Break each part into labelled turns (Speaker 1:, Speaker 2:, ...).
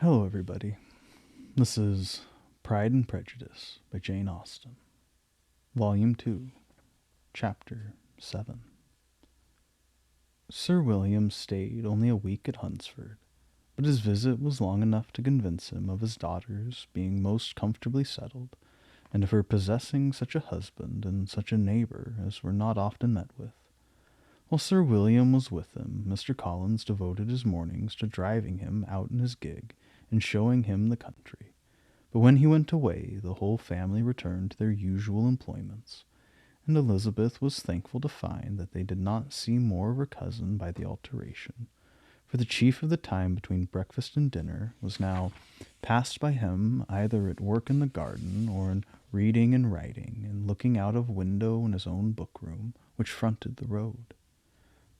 Speaker 1: Hello, everybody. This is Pride and Prejudice by Jane Austen, Volume 2, Chapter 7. Sir William stayed only a week at Hunsford, but his visit was long enough to convince him of his daughter's being most comfortably settled, and of her possessing such a husband and such a neighbour as were not often met with. While Sir William was with him, Mr. Collins devoted his mornings to driving him out in his gig and showing him the country. But when he went away, the whole family returned to their usual employments, and Elizabeth was thankful to find that they did not see more of her cousin by the alteration, for the chief of the time between breakfast and dinner was now passed by him either at work in the garden or in reading and writing, and looking out of window in his own book-room, which fronted the road.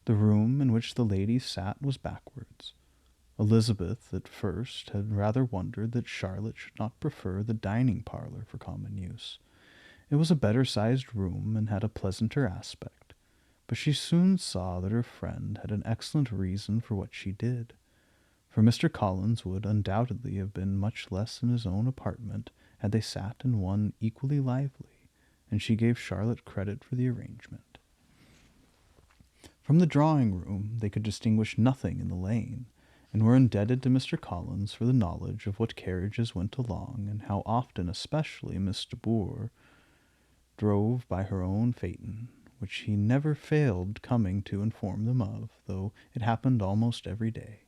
Speaker 1: The room in which the ladies sat was backwards. Elizabeth at first had rather wondered that Charlotte should not prefer the dining parlour for common use. It was a better-sized room and had a pleasanter aspect, but she soon saw that her friend had an excellent reason for what she did, for Mr. Collins would undoubtedly have been much less in his own apartment had they sat in one equally lively, and she gave Charlotte credit for the arrangement. From the drawing-room they could distinguish nothing in the lane, and were indebted to Mr. Collins for the knowledge of what carriages went along, and how often especially Miss de Bourgh drove by her own phaeton, which he never failed coming to inform them of, though it happened almost every day.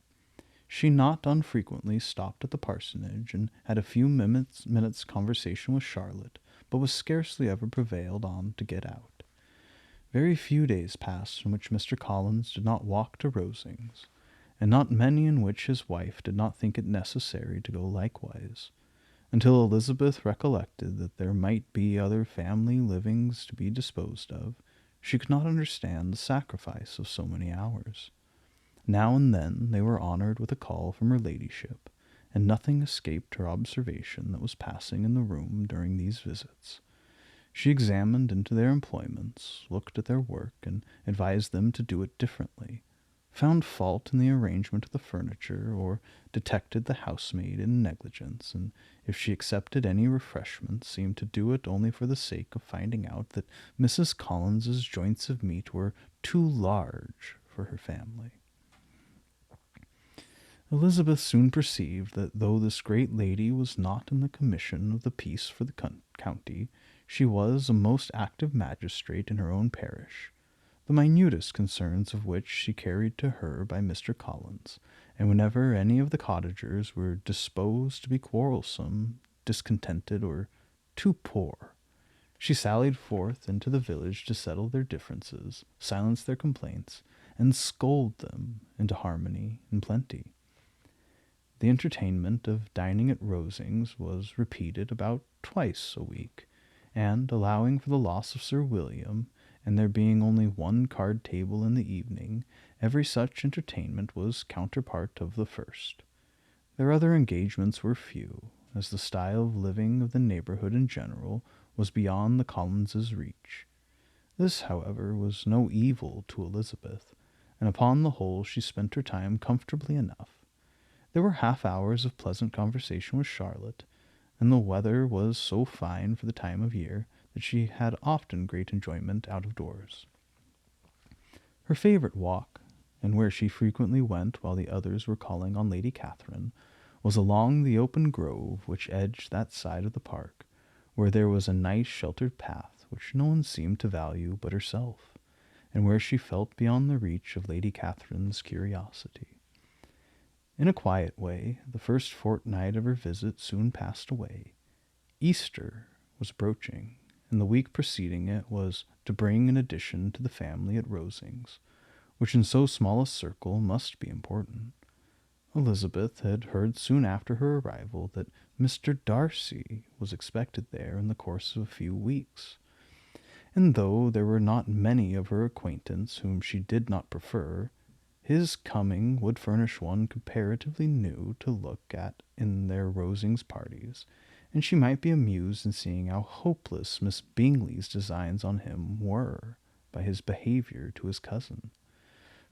Speaker 1: She not unfrequently stopped at the parsonage, and had a few minutes' conversation with Charlotte, but was scarcely ever prevailed on to get out. Very few days passed in which Mr. Collins did not walk to Rosings, and not many in which his wife did not think it necessary to go likewise, until Elizabeth recollected that there might be other family livings to be disposed of. She could not understand the sacrifice of so many hours. Now and then they were honoured with a call from her ladyship, and nothing escaped her observation that was passing in the room during these visits. She examined into their employments, looked at their work, and advised them to do it differently, found fault in the arrangement of the furniture, or detected the housemaid in negligence, and if she accepted any refreshment, seemed to do it only for the sake of finding out that Mrs. Collins's joints of meat were too large for her family. Elizabeth soon perceived that though this great lady was not in the commission of the peace for the county, she was a most active magistrate in her own parish, the minutest concerns of which she carried to her by Mr. Collins, and whenever any of the cottagers were disposed to be quarrelsome, discontented, or too poor, she sallied forth into the village to settle their differences, silence their complaints, and scold them into harmony and plenty. The entertainment of dining at Rosings was repeated about twice a week, and, allowing for the loss of Sir William, and there being only one card table in the evening, every such entertainment was counterpart of the first. Their other engagements were few, as the style of living of the neighbourhood in general was beyond the Collinses' reach. This, however, was no evil to Elizabeth, and upon the whole she spent her time comfortably enough. There were half-hours of pleasant conversation with Charlotte, and the weather was so fine for the time of year that she had often great enjoyment out of doors. Her favourite walk, and where she frequently went while the others were calling on Lady Catherine, was along the open grove which edged that side of the park, where there was a nice sheltered path which no one seemed to value but herself, and where she felt beyond the reach of Lady Catherine's curiosity. In a quiet way, the first fortnight of her visit soon passed away. Easter was approaching, and the week preceding it was to bring an addition to the family at Rosings, which in so small a circle must be important. Elizabeth had heard soon after her arrival that Mr. Darcy was expected there in the course of a few weeks, and though there were not many of her acquaintance whom she did not prefer, his coming would furnish one comparatively new to look at in their Rosings parties, and she might be amused in seeing how hopeless Miss Bingley's designs on him were by his behaviour to his cousin,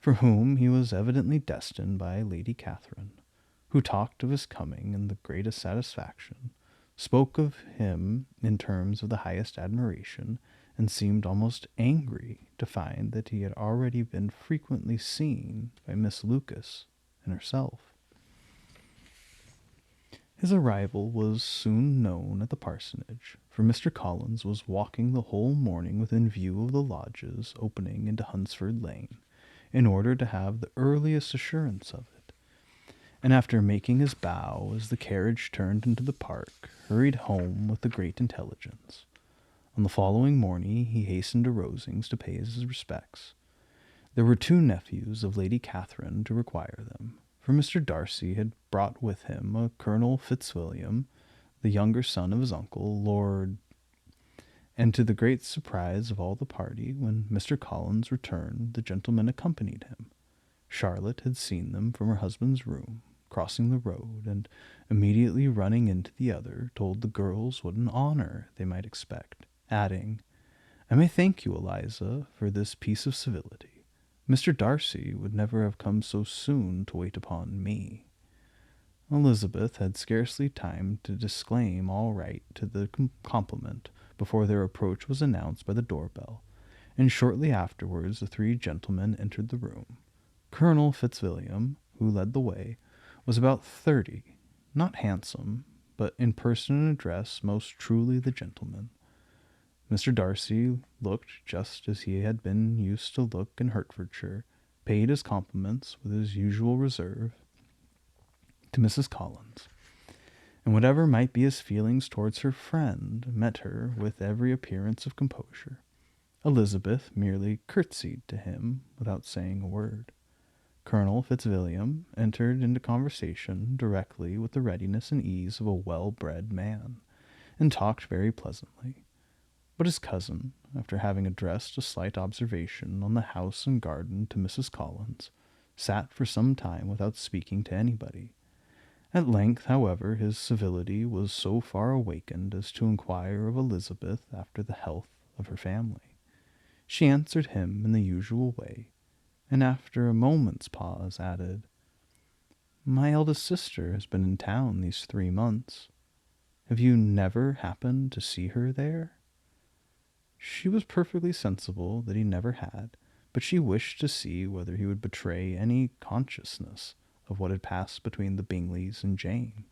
Speaker 1: for whom he was evidently destined by Lady Catherine, who talked of his coming in the greatest satisfaction, spoke of him in terms of the highest admiration, and seemed almost angry to find that he had already been frequently seen by Miss Lucas and herself. His arrival was soon known at the parsonage, for Mr. Collins was walking the whole morning within view of the lodges opening into Hunsford Lane, in order to have the earliest assurance of it, and after making his bow as the carriage turned into the park, hurried home with the great intelligence. On the following morning he hastened to Rosings to pay his respects. There were 2 nephews of Lady Catherine to require them, for Mr. Darcy had brought with him a Colonel Fitzwilliam, the younger son of his uncle, Lord, and to the great surprise of all the party, when Mr. Collins returned, the gentlemen accompanied him. Charlotte had seen them from her husband's room, crossing the road, and immediately running into the other, told the girls what an honor they might expect, adding, "I may thank you, Eliza, for this piece of civility. Mr. Darcy would never have come so soon to wait upon me." Elizabeth had scarcely time to disclaim all right to the compliment before their approach was announced by the door-bell, and shortly afterwards the 3 gentlemen entered the room. Colonel Fitzwilliam, who led the way, was about 30, not handsome, but in person and address most truly the gentleman. Mr. Darcy looked just as he had been used to look in Hertfordshire, paid his compliments with his usual reserve to Mrs. Collins, and whatever might be his feelings towards her friend, met her with every appearance of composure. Elizabeth merely curtsied to him without saying a word. Colonel Fitzwilliam entered into conversation directly with the readiness and ease of a well-bred man, and talked very pleasantly. But his cousin, after having addressed a slight observation on the house and garden to Mrs. Collins, sat for some time without speaking to anybody. At length, however, his civility was so far awakened as to inquire of Elizabeth after the health of her family. She answered him in the usual way, and after a moment's pause added, "My eldest sister has been in town these 3 months. Have you never happened to see her there?" She was perfectly sensible that he never had, but she wished to see whether he would betray any consciousness of what had passed between the Bingleys and Jane.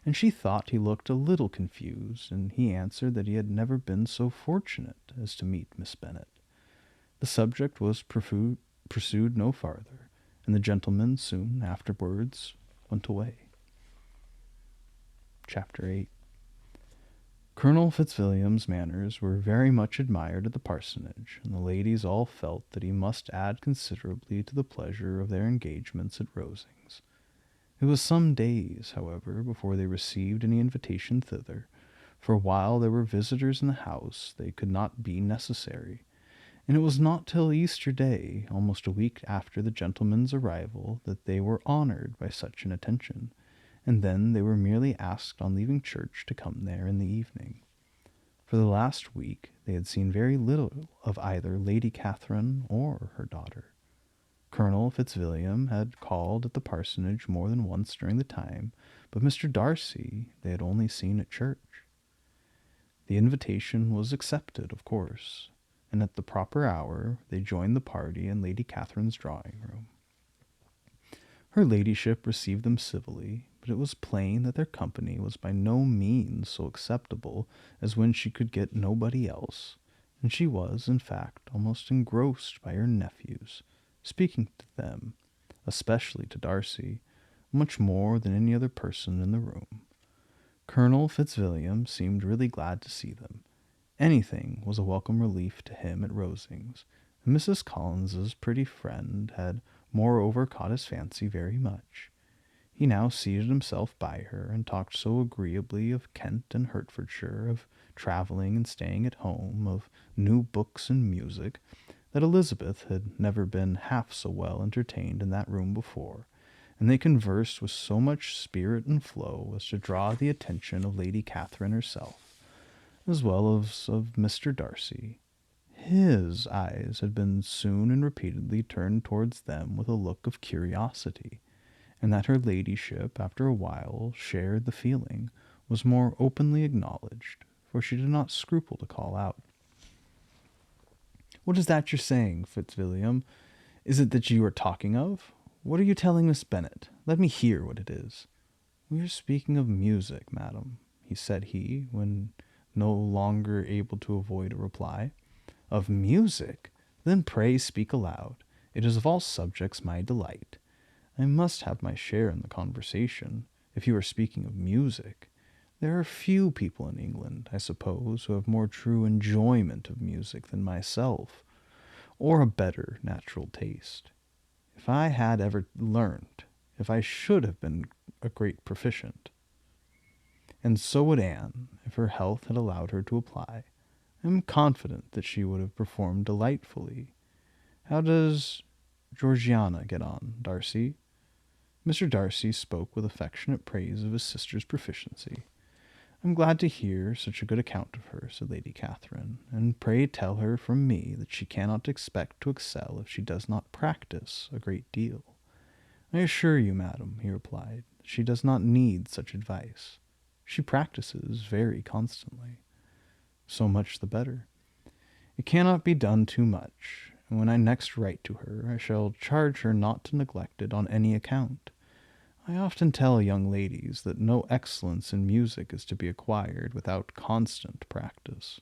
Speaker 1: And she thought he looked a little confused, and he answered that he had never been so fortunate as to meet Miss Bennet. The subject was pursued no farther, and the gentlemen soon afterwards went away. Chapter 8. Colonel Fitzwilliam's manners were very much admired at the parsonage, and the ladies all felt that he must add considerably to the pleasure of their engagements at Rosings. It was some days, however, before they received any invitation thither, for while there were visitors in the house they could not be necessary, and it was not till Easter Day, almost a week after the gentlemen's arrival, that they were honoured by such an attention, and then they were merely asked on leaving church to come there in the evening. For the last week they had seen very little of either Lady Catherine or her daughter. Colonel Fitzwilliam had called at the parsonage more than once during the time, but Mr. Darcy they had only seen at church. The invitation was accepted, of course, and at the proper hour they joined the party in Lady Catherine's drawing-room. Her ladyship received them civilly, but it was plain that their company was by no means so acceptable as when she could get nobody else, and she was, in fact, almost engrossed by her nephews, speaking to them, especially to Darcy, much more than any other person in the room. Colonel Fitzwilliam seemed really glad to see them. Anything was a welcome relief to him at Rosings, and Mrs. Collins's pretty friend had moreover caught his fancy very much. He now seated himself by her, and talked so agreeably of Kent and Hertfordshire, of travelling and staying at home, of new books and music, that Elizabeth had never been half so well entertained in that room before, and they conversed with so much spirit and flow as to draw the attention of Lady Catherine herself, as well as of Mr. Darcy. His eyes had been soon and repeatedly turned towards them with a look of curiosity, and that her ladyship, after a while, shared the feeling, was more openly acknowledged, for she did not scruple to call out, "What is that you're saying, Fitzwilliam? Is it that you are talking of? What are you telling Miss Bennet? Let me hear what it is." "We are speaking of music, madam," said he, when no longer able to avoid a reply. "Of music? Then pray speak aloud. It is of all subjects my delight. I must have my share in the conversation, if you are speaking of music. There are few people in England, I suppose, who have more true enjoyment of music than myself, or a better natural taste. If I had ever learnt, if I should have been a great proficient, and so would Anne, if her health had allowed her to apply, I am confident that she would have performed delightfully. How does Georgiana get on, Darcy?" Mr. Darcy spoke with affectionate praise of his sister's proficiency. "I'm glad to hear such a good account of her," said Lady Catherine, "and pray tell her from me that she cannot expect to excel if she does not practise a great deal." "I assure you, madam," he replied, "that she does not need such advice. She practices very constantly." "So much the better. It cannot be done too much, and when I next write to her, I shall charge her not to neglect it on any account. I often tell young ladies that no excellence in music is to be acquired without constant practice.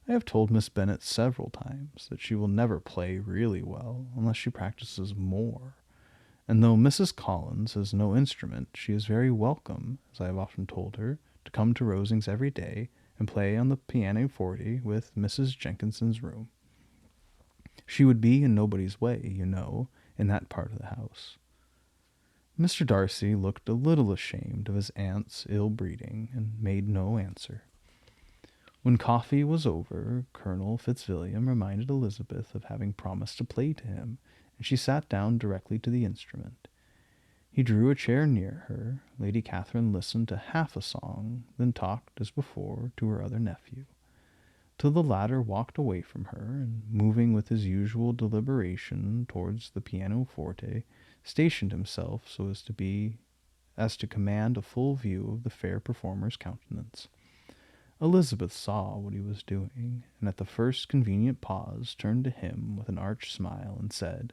Speaker 1: I have told Miss Bennet several times that she will never play really well unless she practices more, and though Mrs. Collins has no instrument, she is very welcome, as I have often told her, to come to Rosings every day and play on the pianoforte with Mrs. Jenkinson's room. She would be in nobody's way, you know, in that part of the house." Mr. Darcy looked a little ashamed of his aunt's ill-breeding, and made no answer. When coffee was over, Colonel Fitzwilliam reminded Elizabeth of having promised to play to him, and she sat down directly to the instrument. He drew a chair near her. Lady Catherine listened to half a song, then talked, as before, to her other nephew, till the latter walked away from her, and, moving with his usual deliberation towards the pianoforte, stationed himself so as to command a full view of the fair performer's countenance. Elizabeth saw what he was doing, and at the first convenient pause turned to him with an arch smile, and said,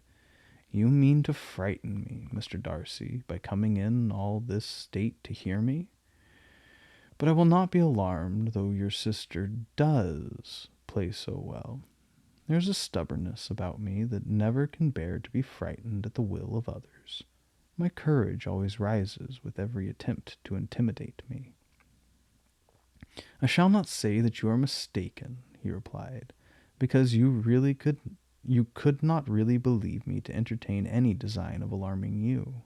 Speaker 1: "You mean to frighten me, Mr. Darcy, by coming in all this state to hear me? But I will not be alarmed, though your sister does play so well. There's a stubbornness about me that never can bear to be frightened at the will of others. My courage always rises with every attempt to intimidate me." "I shall not say that you are mistaken," he replied, "because you could not really believe me to entertain any design of alarming you,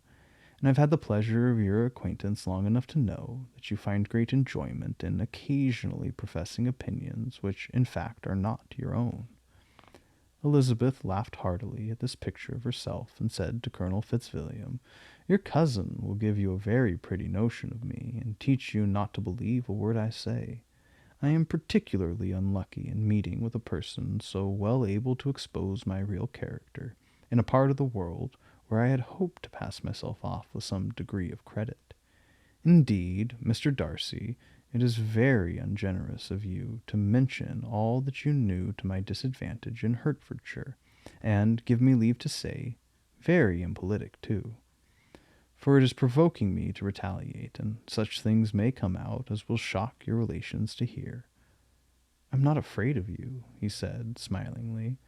Speaker 1: and I've had the pleasure of your acquaintance long enough to know that you find great enjoyment in occasionally professing opinions which in fact are not your own." Elizabeth laughed heartily at this picture of herself, and said to Colonel Fitzwilliam, "Your cousin will give you a very pretty notion of me, and teach you not to believe a word I say. I am particularly unlucky in meeting with a person so well able to expose my real character, in a part of the world where I had hoped to pass myself off with some degree of credit. Indeed, Mr. Darcy, it is very ungenerous of you to mention all that you knew to my disadvantage in Hertfordshire, and, give me leave to say, very impolitic too. For it is provoking me to retaliate, and such things may come out as will shock your relations to hear." "I'm not afraid of you," he said, smilingly.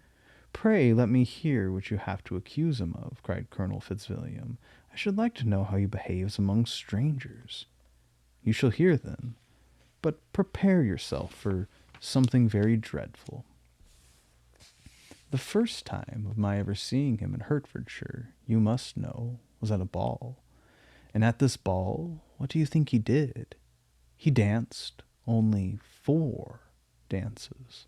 Speaker 1: "Pray let me hear what you have to accuse him of," cried Colonel Fitzwilliam. "I should like to know how he behaves among strangers." "You shall hear, then. But prepare yourself for something very dreadful. The first time of my ever seeing him in Hertfordshire, you must know, was at a ball. And at this ball, what do you think he did? He danced only 4 dances.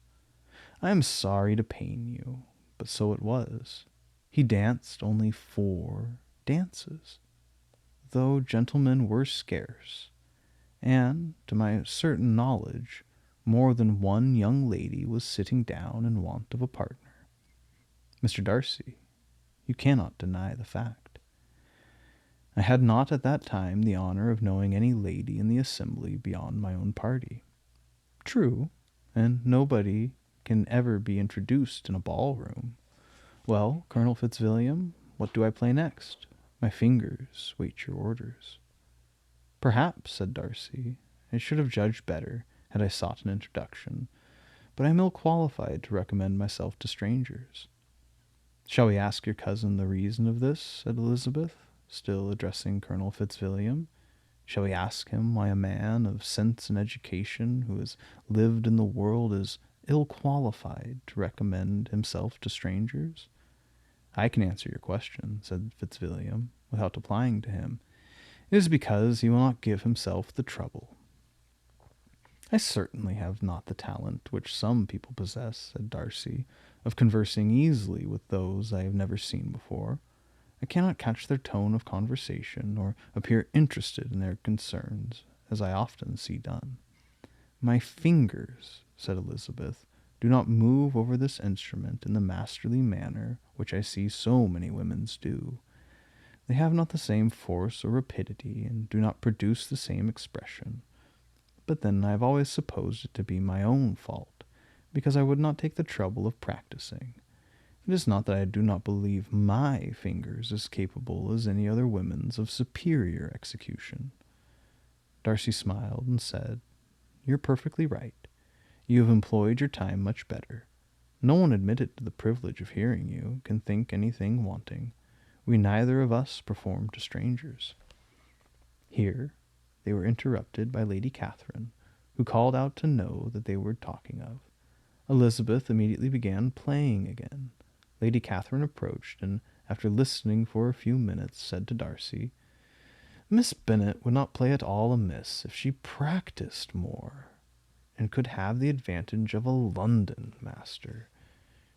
Speaker 1: I am sorry to pain you, but so it was. He danced only 4 dances, though gentlemen were scarce, and, to my certain knowledge, more than one young lady was sitting down in want of a partner. Mr. Darcy, you cannot deny the fact." I had not at that time the honour of knowing any lady in the assembly beyond my own party. True, and nobody can ever be introduced in a ballroom. Well, Colonel Fitzwilliam, what do I play next? My fingers wait your orders. Perhaps, said Darcy, I should have judged better had I sought an introduction, but I am ill qualified to recommend myself to strangers. Shall we ask your cousin the reason of this? Said Elizabeth, still addressing Colonel Fitzwilliam. Shall we ask him why a man of sense and education who has lived in the world is ill qualified to recommend himself to strangers? I can answer your question, said Fitzwilliam, without applying to him. It is because he will not give himself the trouble. I certainly have not the talent which some people possess, said Darcy, of conversing easily with those I have never seen before. I cannot catch their tone of conversation, or appear interested in their concerns, as I often see done. My fingers, said Elizabeth, do not move over this instrument in the masterly manner which I see so many women's do. They have not the same force or rapidity, and do not produce the same expression. But then I have always supposed it to be my own fault, because I would not take the trouble of practicing. It is not that I do not believe my fingers as capable as any other women's of superior execution. Darcy smiled and said, You're perfectly right. You have employed your time much better. No one admitted to the privilege of hearing you can think anything wanting. We neither of us perform to strangers. Here they were interrupted by Lady Catherine, who called out to know that they were talking of. Elizabeth immediately began playing again. Lady Catherine approached, and after listening for a few minutes, said to Darcy, Miss Bennet would not play at all amiss if she practised more, and could have the advantage of a London master.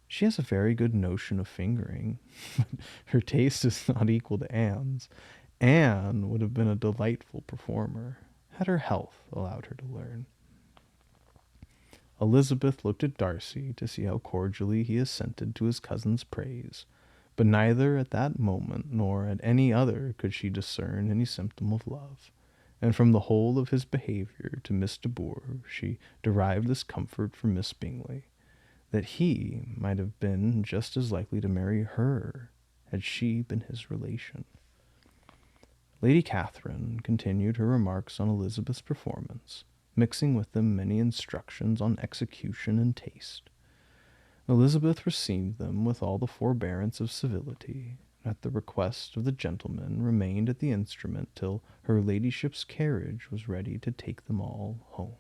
Speaker 1: She has a very good notion of fingering, but her taste is not equal to Anne's. Anne would have been a delightful performer, had her health allowed her to learn. Elizabeth looked at Darcy to see how cordially he assented to his cousin's praise, but neither at that moment nor at any other could she discern any symptom of love, and from the whole of his behaviour to Miss de Bourgh she derived this comfort from Miss Bingley, that he might have been just as likely to marry her had she been his relation. Lady Catherine continued her remarks on Elizabeth's performance, mixing with them many instructions on execution and taste. Elizabeth received them with all the forbearance of civility, and at the request of the gentleman remained at the instrument till her ladyship's carriage was ready to take them all home.